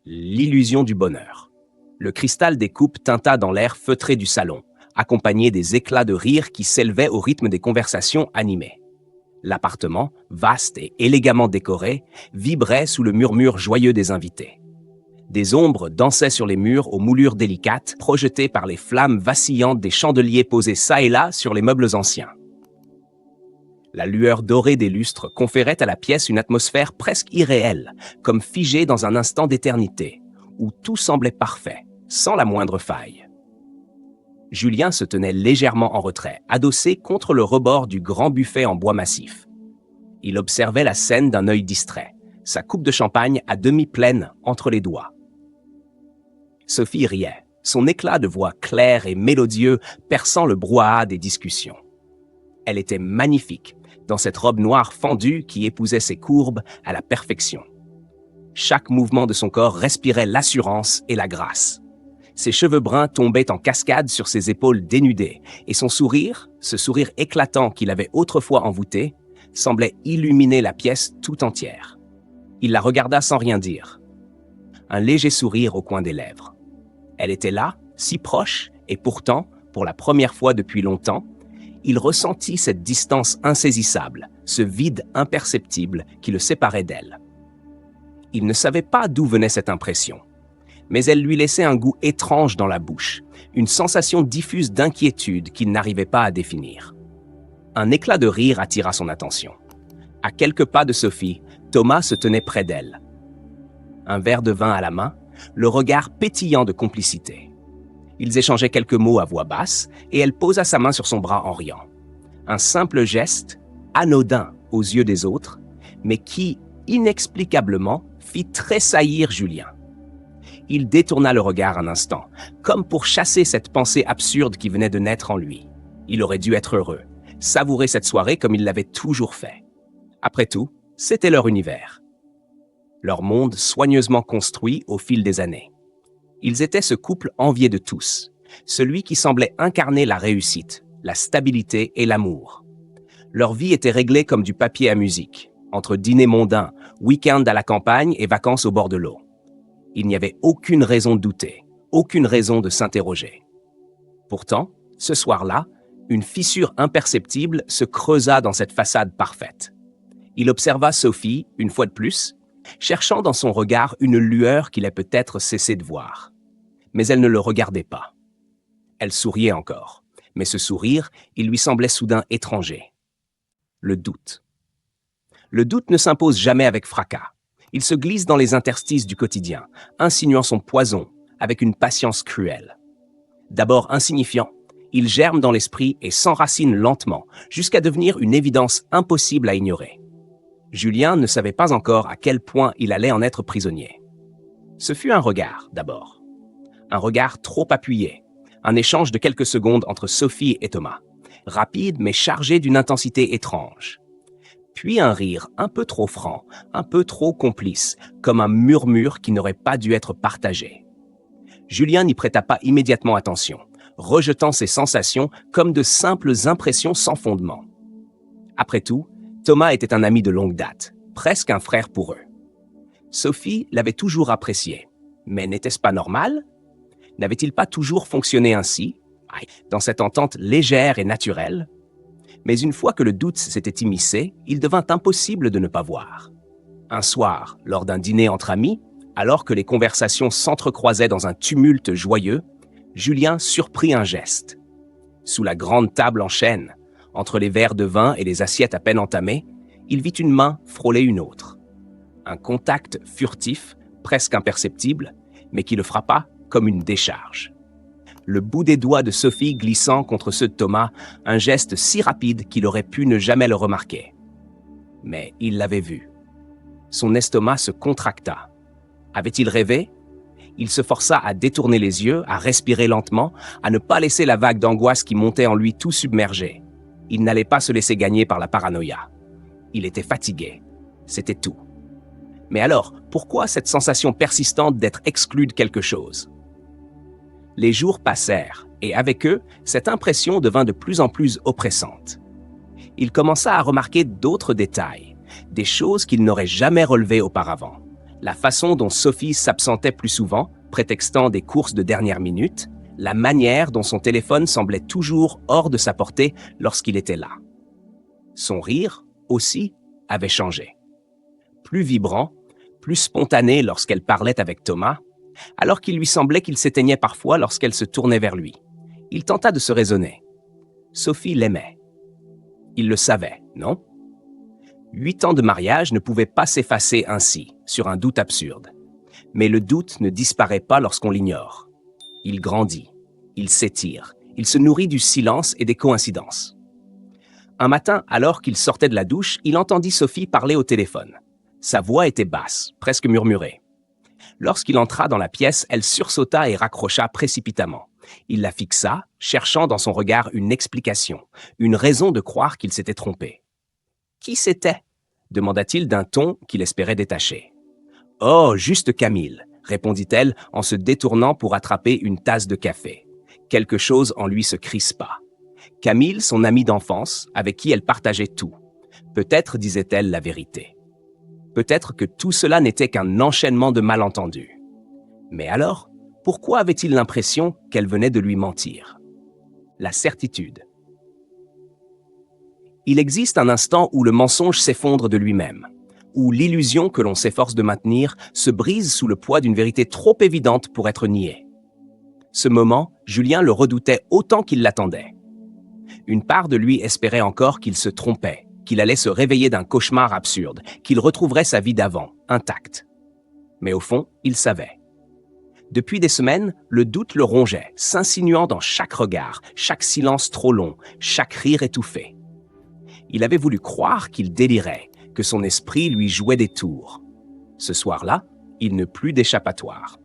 L'illusion du bonheur. Le cristal des coupes tinta dans l'air feutré du salon, accompagné des éclats de rire qui s'élevaient au rythme des conversations animées. L'appartement, vaste et élégamment décoré, vibrait sous le murmure joyeux des invités. Des ombres dansaient sur les murs aux moulures délicates, projetées par les flammes vacillantes des chandeliers posés çà et là sur les meubles anciens. La lueur dorée des lustres conférait à la pièce une atmosphère presque irréelle, comme figée dans un instant d'éternité, où tout semblait parfait, sans la moindre faille. Julien se tenait légèrement en retrait, adossé contre le rebord du grand buffet en bois massif. Il observait la scène d'un œil distrait, sa coupe de champagne à demi pleine entre les doigts. Sophie riait, son éclat de voix clair et mélodieux perçant le brouhaha des discussions. Elle était magnifique, dans cette robe noire fendue qui épousait ses courbes à la perfection. Chaque mouvement de son corps respirait l'assurance et la grâce. Ses cheveux bruns tombaient en cascade sur ses épaules dénudées, et son sourire, ce sourire éclatant qu'il avait autrefois envoûté, semblait illuminer la pièce tout entière. Il la regarda sans rien dire. Un léger sourire au coin des lèvres. Elle était là, si proche, et pourtant, pour la première fois depuis longtemps, il ressentit cette distance insaisissable, ce vide imperceptible qui le séparait d'elle. Il ne savait pas d'où venait cette impression, mais elle lui laissait un goût étrange dans la bouche, une sensation diffuse d'inquiétude qu'il n'arrivait pas à définir. Un éclat de rire attira son attention. À quelques pas de Sophie, Thomas se tenait près d'elle. Un verre de vin à la main, le regard pétillant de complicité. Ils échangeaient quelques mots à voix basse et elle posa sa main sur son bras en riant. Un simple geste, anodin aux yeux des autres, mais qui, inexplicablement, fit tressaillir Julien. Il détourna le regard un instant, comme pour chasser cette pensée absurde qui venait de naître en lui. Il aurait dû être heureux, savourer cette soirée comme il l'avait toujours fait. Après tout, c'était leur univers. Leur monde soigneusement construit au fil des années. Ils étaient ce couple envié de tous, celui qui semblait incarner la réussite, la stabilité et l'amour. Leur vie était réglée comme du papier à musique, entre dîners mondains, week-ends à la campagne et vacances au bord de l'eau. Il n'y avait aucune raison de douter, aucune raison de s'interroger. Pourtant, ce soir-là, une fissure imperceptible se creusa dans cette façade parfaite. Il observa Sophie, une fois de plus, cherchant dans son regard une lueur qu'il a peut-être cessé de voir. Mais elle ne le regardait pas. Elle souriait encore, mais ce sourire, il lui semblait soudain étranger. Le doute. Le doute ne s'impose jamais avec fracas. Il se glisse dans les interstices du quotidien, insinuant son poison avec une patience cruelle. D'abord insignifiant, il germe dans l'esprit et s'enracine lentement, jusqu'à devenir une évidence impossible à ignorer. Julien ne savait pas encore à quel point il allait en être prisonnier. Ce fut un regard, d'abord. Un regard trop appuyé, un échange de quelques secondes entre Sophie et Thomas, rapide mais chargé d'une intensité étrange. Puis un rire un peu trop franc, un peu trop complice, comme un murmure qui n'aurait pas dû être partagé. Julien n'y prêta pas immédiatement attention, rejetant ses sensations comme de simples impressions sans fondement. Après tout, Thomas était un ami de longue date, presque un frère pour eux. Sophie l'avait toujours apprécié, mais n'était-ce pas normal ? N'avait-il pas toujours fonctionné ainsi, dans cette entente légère et naturelle ? Mais une fois que le doute s'était immiscé, il devint impossible de ne pas voir. Un soir, lors d'un dîner entre amis, alors que les conversations s'entrecroisaient dans un tumulte joyeux, Julien surprit un geste. Sous la grande table en chêne, entre les verres de vin et les assiettes à peine entamées, il vit une main frôler une autre. Un contact furtif, presque imperceptible, mais qui le frappa comme une décharge. Le bout des doigts de Sophie glissant contre ceux de Thomas, un geste si rapide qu'il aurait pu ne jamais le remarquer. Mais il l'avait vu. Son estomac se contracta. Avait-il rêvé ? Il se força à détourner les yeux, à respirer lentement, à ne pas laisser la vague d'angoisse qui montait en lui tout submerger. Il n'allait pas se laisser gagner par la paranoïa. Il était fatigué. C'était tout. Mais alors, pourquoi cette sensation persistante d'être exclu de quelque chose ? Les jours passèrent, et avec eux, cette impression devint de plus en plus oppressante. Il commença à remarquer d'autres détails, des choses qu'il n'aurait jamais relevées auparavant. La façon dont Sophie s'absentait plus souvent, prétextant des courses de dernière minute, la manière dont son téléphone semblait toujours hors de sa portée lorsqu'il était là. Son rire, aussi, avait changé. Plus vibrant, plus spontané lorsqu'elle parlait avec Thomas, alors qu'il lui semblait qu'il s'éteignait parfois lorsqu'elle se tournait vers lui. Il tenta de se raisonner. Sophie l'aimait. Il le savait, non? 8 ans de mariage ne pouvaient pas s'effacer ainsi, sur un doute absurde. Mais le doute ne disparaît pas lorsqu'on l'ignore. Il grandit, il s'étire, il se nourrit du silence et des coïncidences. Un matin, alors qu'il sortait de la douche, il entendit Sophie parler au téléphone. Sa voix était basse, presque murmurée. Lorsqu'il entra dans la pièce, elle sursauta et raccrocha précipitamment. Il la fixa, cherchant dans son regard une explication, une raison de croire qu'il s'était trompé. « Qui c'était » demanda-t-il d'un ton qu'il espérait détacher. « Oh, juste Camille » répondit-elle en se détournant pour attraper une tasse de café. Quelque chose en lui se crispa. Camille, son amie d'enfance, avec qui elle partageait tout. Peut-être disait-elle la vérité. Peut-être que tout cela n'était qu'un enchaînement de malentendus. Mais alors, pourquoi avait-il l'impression qu'elle venait de lui mentir? La certitude. Il existe un instant où le mensonge s'effondre de lui-même, où l'illusion que l'on s'efforce de maintenir se brise sous le poids d'une vérité trop évidente pour être niée. Ce moment, Julien le redoutait autant qu'il l'attendait. Une part de lui espérait encore qu'il se trompait, qu'il allait se réveiller d'un cauchemar absurde, qu'il retrouverait sa vie d'avant, intacte. Mais au fond, il savait. Depuis des semaines, le doute le rongeait, s'insinuant dans chaque regard, chaque silence trop long, chaque rire étouffé. Il avait voulu croire qu'il délirait, que son esprit lui jouait des tours. Ce soir-là, il n'eut plus d'échappatoire.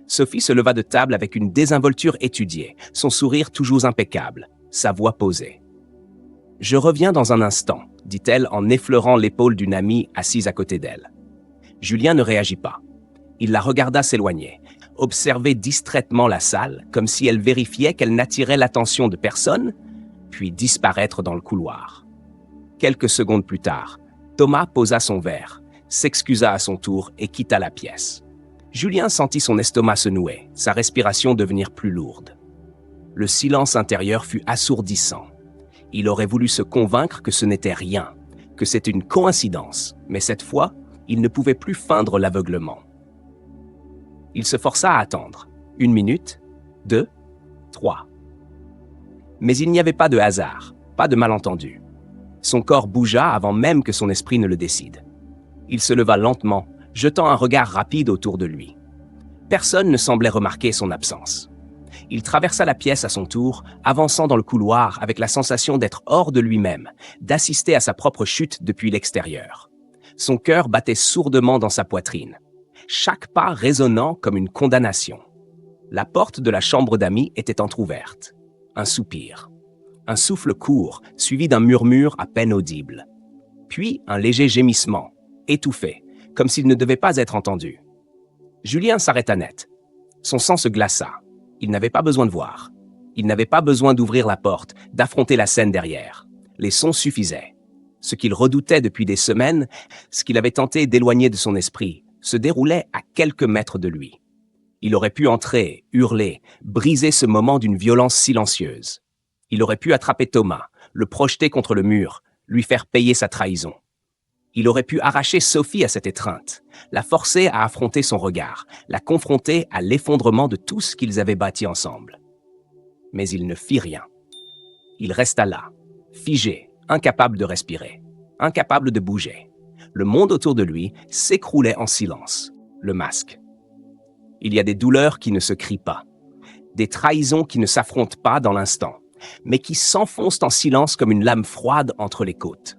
Sophie se leva de table avec une désinvolture étudiée, son sourire toujours impeccable, sa voix posée. « Je reviens dans un instant », dit-elle en effleurant l'épaule d'une amie assise à côté d'elle. Julien ne réagit pas. Il la regarda s'éloigner, observer distraitement la salle, comme si elle vérifiait qu'elle n'attirait l'attention de personne, puis disparaître dans le couloir. Quelques secondes plus tard, Thomas posa son verre, s'excusa à son tour et quitta la pièce. Julien sentit son estomac se nouer, sa respiration devenir plus lourde. Le silence intérieur fut assourdissant. Il aurait voulu se convaincre que ce n'était rien, que c'était une coïncidence, mais cette fois, il ne pouvait plus feindre l'aveuglement. Il se força à attendre. 1 minute, 2, 3. Mais il n'y avait pas de hasard, pas de malentendu. Son corps bougea avant même que son esprit ne le décide. Il se leva lentement, jetant un regard rapide autour de lui. Personne ne semblait remarquer son absence. Il traversa la pièce à son tour, avançant dans le couloir avec la sensation d'être hors de lui-même, d'assister à sa propre chute depuis l'extérieur. Son cœur battait sourdement dans sa poitrine, chaque pas résonnant comme une condamnation. La porte de la chambre d'amis était entr'ouverte. Un soupir. Un souffle court, suivi d'un murmure à peine audible. Puis un léger gémissement, étouffé, comme s'il ne devait pas être entendu. Julien s'arrêta net. Son sang se glaça. Il n'avait pas besoin de voir. Il n'avait pas besoin d'ouvrir la porte, d'affronter la scène derrière. Les sons suffisaient. Ce qu'il redoutait depuis des semaines, ce qu'il avait tenté d'éloigner de son esprit, se déroulait à quelques mètres de lui. Il aurait pu entrer, hurler, briser ce moment d'une violence silencieuse. Il aurait pu attraper Thomas, le projeter contre le mur, lui faire payer sa trahison. Il aurait pu arracher Sophie à cette étreinte, la forcer à affronter son regard, la confronter à l'effondrement de tout ce qu'ils avaient bâti ensemble. Mais il ne fit rien. Il resta là, figé, incapable de respirer, incapable de bouger. Le monde autour de lui s'écroulait en silence, le masque. Il y a des douleurs qui ne se crient pas, des trahisons qui ne s'affrontent pas dans l'instant, mais qui s'enfoncent en silence comme une lame froide entre les côtes.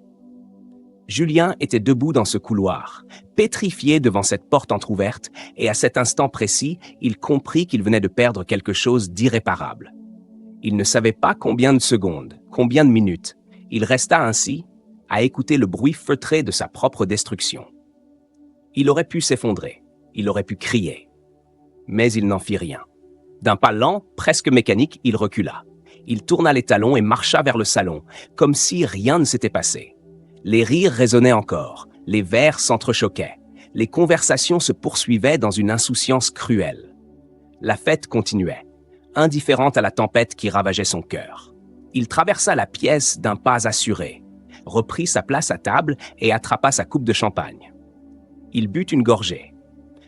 Julien était debout dans ce couloir, pétrifié devant cette porte entr'ouverte, et à cet instant précis, il comprit qu'il venait de perdre quelque chose d'irréparable. Il ne savait pas combien de secondes, combien de minutes. Il resta ainsi, à écouter le bruit feutré de sa propre destruction. Il aurait pu s'effondrer, il aurait pu crier. Mais il n'en fit rien. D'un pas lent, presque mécanique, il recula. Il tourna les talons et marcha vers le salon, comme si rien ne s'était passé. Les rires résonnaient encore, les verres s'entrechoquaient. les conversations se poursuivaient dans une insouciance cruelle. La fête continuait, indifférente à la tempête qui ravageait son cœur. Il traversa la pièce d'un pas assuré, reprit sa place à table et attrapa sa coupe de champagne. Il but une gorgée.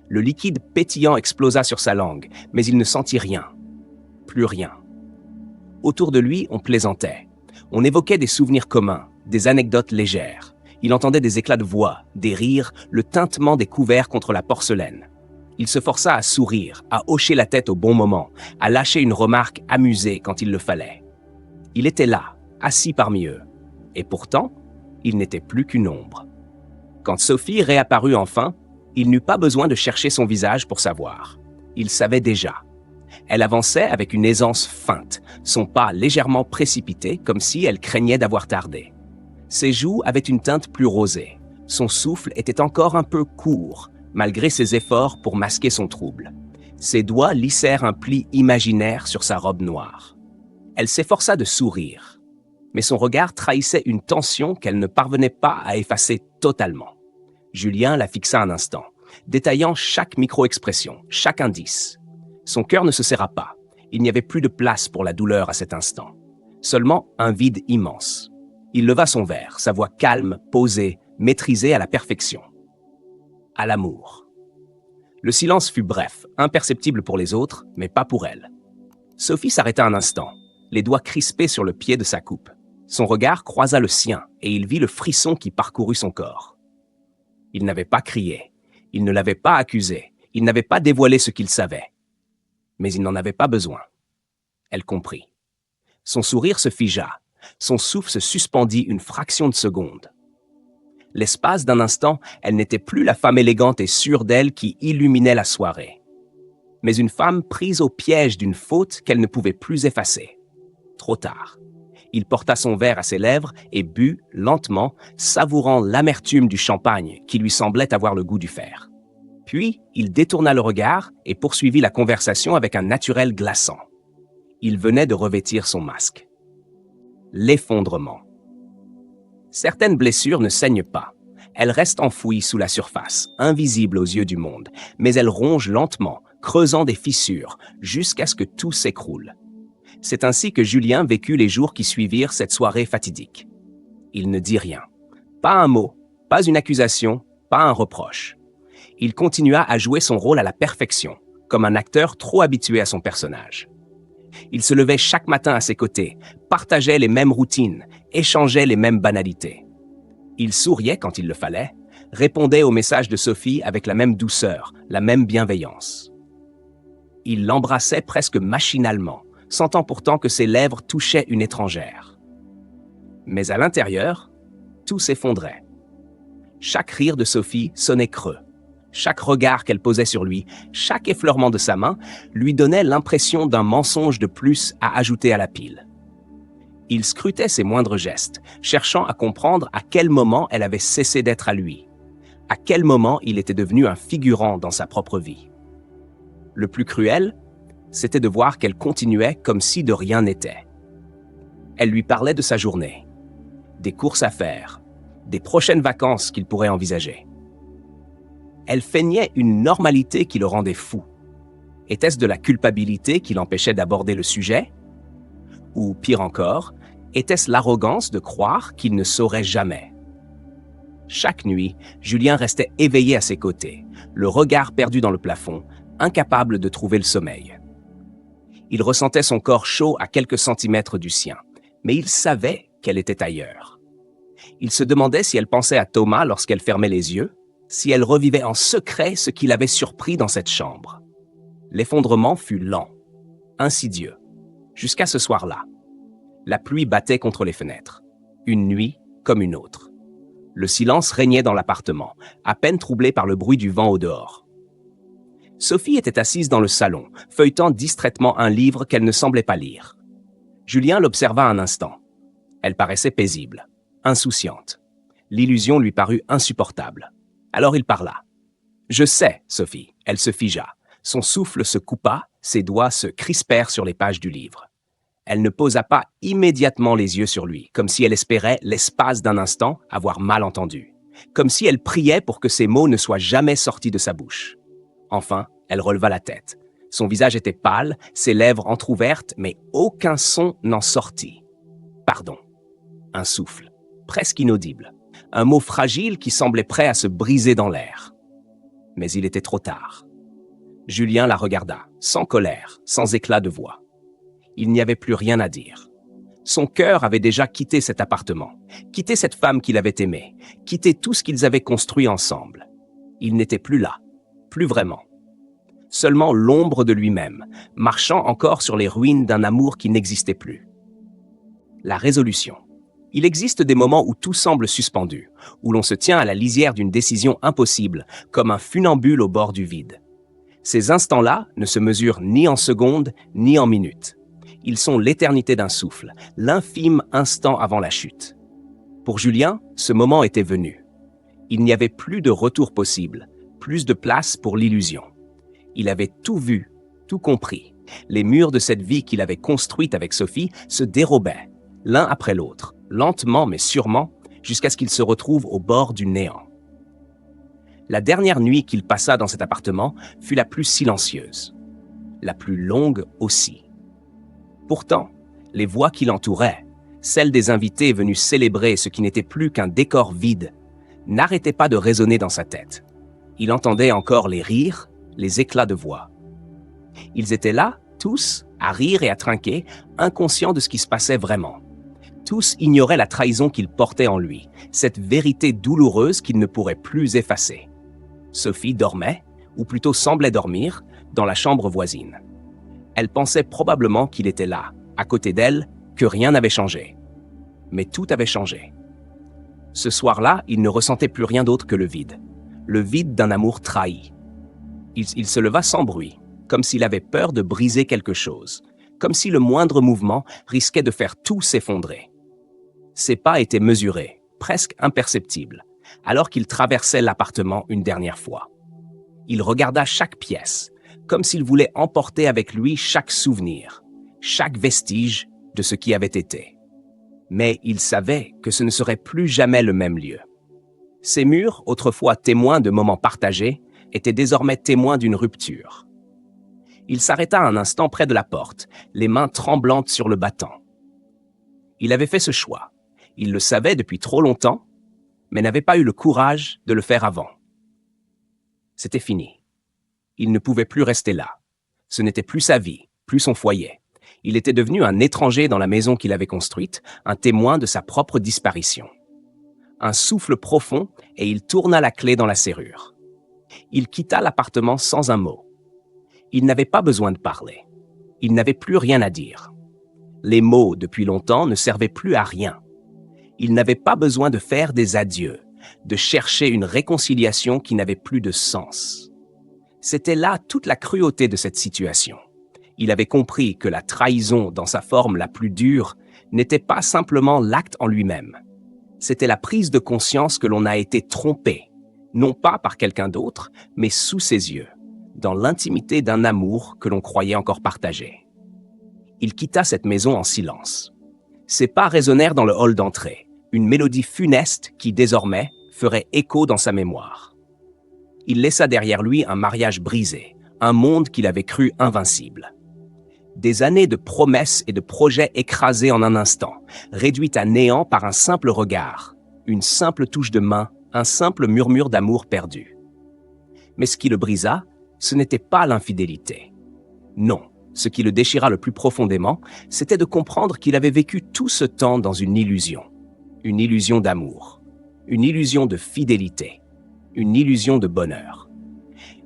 Le liquide pétillant explosa sur sa langue, mais il ne sentit rien. Plus rien. Autour de lui, on plaisantait. On évoquait des souvenirs communs, des anecdotes légères. Il entendait des éclats de voix, des rires, le tintement des couverts contre la porcelaine. Il se força à sourire, à hocher la tête au bon moment, à lâcher une remarque amusée quand il le fallait. Il était là, assis parmi eux. Et pourtant, il n'était plus qu'une ombre. Quand Sophie réapparut enfin, il n'eut pas besoin de chercher son visage pour savoir. Il savait déjà. Elle avançait avec une aisance feinte, son pas légèrement précipité, comme si elle craignait d'avoir tardé. Ses joues avaient une teinte plus rosée. Son souffle était encore un peu court, malgré ses efforts pour masquer son trouble. Ses doigts lissèrent un pli imaginaire sur sa robe noire. Elle s'efforça de sourire, mais son regard trahissait une tension qu'elle ne parvenait pas à effacer totalement. Julien la fixa un instant, détaillant chaque micro-expression, chaque indice. Son cœur ne se serra pas. Il n'y avait plus de place pour la douleur à cet instant. Seulement un vide immense. Il leva son verre, sa voix calme, posée, maîtrisée à la perfection. À l'amour. Le silence fut bref, imperceptible pour les autres, mais pas pour elle. Sophie s'arrêta un instant, les doigts crispés sur le pied de sa coupe. Son regard croisa le sien et il vit le frisson qui parcourut son corps. Il n'avait pas crié, il ne l'avait pas accusé, il n'avait pas dévoilé ce qu'il savait. Mais il n'en avait pas besoin. Elle comprit. Son sourire se figea, son souffle se suspendit une fraction de seconde. L'espace d'un instant, elle n'était plus la femme élégante et sûre d'elle qui illuminait la soirée, mais une femme prise au piège d'une faute qu'elle ne pouvait plus effacer. Trop tard. Il porta son verre à ses lèvres et but lentement, savourant l'amertume du champagne qui lui semblait avoir le goût du fer. Puis, il détourna le regard et poursuivit la conversation avec un naturel glaçant. Il venait de revêtir son masque. L'effondrement. Certaines blessures ne saignent pas. Elles restent enfouies sous la surface, invisibles aux yeux du monde, mais elles rongent lentement, creusant des fissures, jusqu'à ce que tout s'écroule. C'est ainsi que Julien vécut les jours qui suivirent cette soirée fatidique. Il ne dit rien. Pas un mot, pas une accusation, pas un reproche. Il continua à jouer son rôle à la perfection, comme un acteur trop habitué à son personnage. Il se levait chaque matin à ses côtés, partageait les mêmes routines, échangeait les mêmes banalités. Il souriait quand il le fallait, répondait aux messages de Sophie avec la même douceur, la même bienveillance. Il l'embrassait presque machinalement, sentant pourtant que ses lèvres touchaient une étrangère. Mais à l'intérieur, tout s'effondrait. Chaque rire de Sophie sonnait creux. Chaque regard qu'elle posait sur lui, chaque effleurement de sa main, lui donnait l'impression d'un mensonge de plus à ajouter à la pile. Il scrutait ses moindres gestes, cherchant à comprendre à quel moment elle avait cessé d'être à lui, à quel moment il était devenu un figurant dans sa propre vie. Le plus cruel, c'était de voir qu'elle continuait comme si de rien n'était. Elle lui parlait de sa journée, des courses à faire, des prochaines vacances qu'il pourrait envisager. Elle feignait une normalité qui le rendait fou. Était-ce de la culpabilité qui l'empêchait d'aborder le sujet? Ou, pire encore, était-ce l'arrogance de croire qu'il ne saurait jamais? Chaque nuit, Julien restait éveillé à ses côtés, le regard perdu dans le plafond, incapable de trouver le sommeil. Il ressentait son corps chaud à quelques centimètres du sien, mais il savait qu'elle était ailleurs. Il se demandait si elle pensait à Thomas lorsqu'elle fermait les yeux, si elle revivait en secret ce qui l'avait surpris dans cette chambre. L'effondrement fut lent, insidieux, jusqu'à ce soir-là. La pluie battait contre les fenêtres, une nuit comme une autre. Le silence régnait dans l'appartement, à peine troublé par le bruit du vent au dehors. Sophie était assise dans le salon, feuilletant distraitement un livre qu'elle ne semblait pas lire. Julien l'observa un instant. Elle paraissait paisible, insouciante. L'illusion lui parut insupportable. Alors il parla. « Je sais, Sophie. » Elle se figea. Son souffle se coupa, ses doigts se crispèrent sur les pages du livre. Elle ne posa pas immédiatement les yeux sur lui, comme si elle espérait, l'espace d'un instant, avoir mal entendu. comme si elle priait pour que ces mots ne soient jamais sortis de sa bouche. Enfin, elle releva la tête. Son visage était pâle, ses lèvres entr'ouvertes, mais aucun son n'en sortit. Pardon. Un souffle, presque inaudible. Un mot fragile qui semblait prêt à se briser dans l'air. Mais il était trop tard. Julien la regarda, sans colère, sans éclat de voix. Il n'y avait plus rien à dire. Son cœur avait déjà quitté cet appartement, quitté cette femme qu'il avait aimée, quitté tout ce qu'ils avaient construit ensemble. Il n'était plus là, plus vraiment. Seulement l'ombre de lui-même, marchant encore sur les ruines d'un amour qui n'existait plus. La résolution. Il existe des moments où tout semble suspendu, où l'on se tient à la lisière d'une décision impossible, comme un funambule au bord du vide. Ces instants-là ne se mesurent ni en secondes, ni en minutes. Ils sont l'éternité d'un souffle, l'infime instant avant la chute. Pour Julien, ce moment était venu. Il n'y avait plus de retour possible, plus de place pour l'illusion. Il avait tout vu, tout compris. Les murs de cette vie qu'il avait construite avec Sophie se dérobaient, l'un après l'autre, lentement mais sûrement, jusqu'à ce qu'il se retrouve au bord du néant. La dernière nuit qu'il passa dans cet appartement fut la plus silencieuse, la plus longue aussi. Pourtant, les voix qui l'entouraient, celles des invités venus célébrer ce qui n'était plus qu'un décor vide, n'arrêtaient pas de résonner dans sa tête. Il entendait encore les rires, les éclats de voix. Ils étaient là, tous, à rire et à trinquer, inconscients de ce qui se passait vraiment. Tous ignoraient la trahison qu'il portait en lui, cette vérité douloureuse qu'il ne pourrait plus effacer. Sophie dormait, ou plutôt semblait dormir, dans la chambre voisine. Elle pensait probablement qu'il était là, à côté d'elle, que rien n'avait changé. Mais tout avait changé. Ce soir-là, il ne ressentait plus rien d'autre que le vide d'un amour trahi. Il se leva sans bruit, comme s'il avait peur de briser quelque chose, comme si le moindre mouvement risquait de faire tout s'effondrer. Ses pas étaient mesurés, presque imperceptibles, alors qu'il traversait l'appartement une dernière fois. Il regarda chaque pièce, comme s'il voulait emporter avec lui chaque souvenir, chaque vestige de ce qui avait été. Mais il savait que ce ne serait plus jamais le même lieu. Ces murs, autrefois témoins de moments partagés, étaient désormais témoins d'une rupture. Il s'arrêta un instant près de la porte, les mains tremblantes sur le battant. Il avait fait ce choix. Il le savait depuis trop longtemps, mais n'avait pas eu le courage de le faire avant. C'était fini. Il ne pouvait plus rester là. Ce n'était plus sa vie, plus son foyer. Il était devenu un étranger dans la maison qu'il avait construite, un témoin de sa propre disparition. Un souffle profond et il tourna la clé dans la serrure. Il quitta l'appartement sans un mot. Il n'avait pas besoin de parler. Il n'avait plus rien à dire. Les mots, depuis longtemps, ne servaient plus à rien. Il n'avait pas besoin de faire des adieux, de chercher une réconciliation qui n'avait plus de sens. C'était là toute la cruauté de cette situation. Il avait compris que la trahison, dans sa forme la plus dure, n'était pas simplement l'acte en lui-même. C'était la prise de conscience que l'on a été trompé, non pas par quelqu'un d'autre, mais sous ses yeux, dans l'intimité d'un amour que l'on croyait encore partagé. Il quitta cette maison en silence. Ses pas résonnèrent dans le hall d'entrée, une mélodie funeste qui, désormais, ferait écho dans sa mémoire. Il laissa derrière lui un mariage brisé, un monde qu'il avait cru invincible. Des années de promesses et de projets écrasés en un instant, réduits à néant par un simple regard, une simple touche de main, un simple murmure d'amour perdu. Mais ce qui le brisa, ce n'était pas l'infidélité. Non, ce qui le déchira le plus profondément, c'était de comprendre qu'il avait vécu tout ce temps dans une illusion d'amour, une illusion de fidélité, une illusion de bonheur.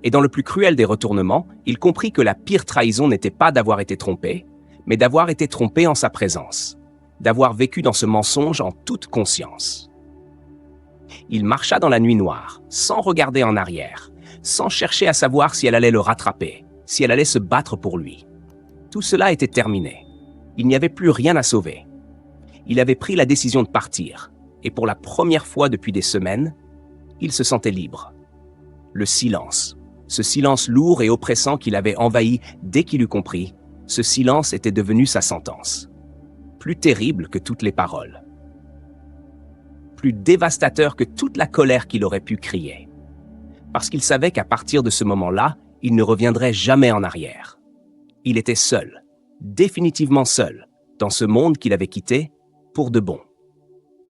Et dans le plus cruel des retournements, il comprit que la pire trahison n'était pas d'avoir été trompé, mais d'avoir été trompé en sa présence, d'avoir vécu dans ce mensonge en toute conscience. Il marcha dans la nuit noire, sans regarder en arrière, sans chercher à savoir si elle allait le rattraper, si elle allait se battre pour lui. Tout cela était terminé. Il n'y avait plus rien à sauver. Il avait pris la décision de partir, et pour la première fois depuis des semaines, il se sentait libre. Le silence, ce silence lourd et oppressant qu'il avait envahi dès qu'il eut compris, ce silence était devenu sa sentence. Plus terrible que toutes les paroles. plus dévastateur que toute la colère qu'il aurait pu crier. Parce qu'il savait qu'à partir de ce moment-là, il ne reviendrait jamais en arrière. Il était seul, définitivement seul, dans ce monde qu'il avait quitté pour de bon.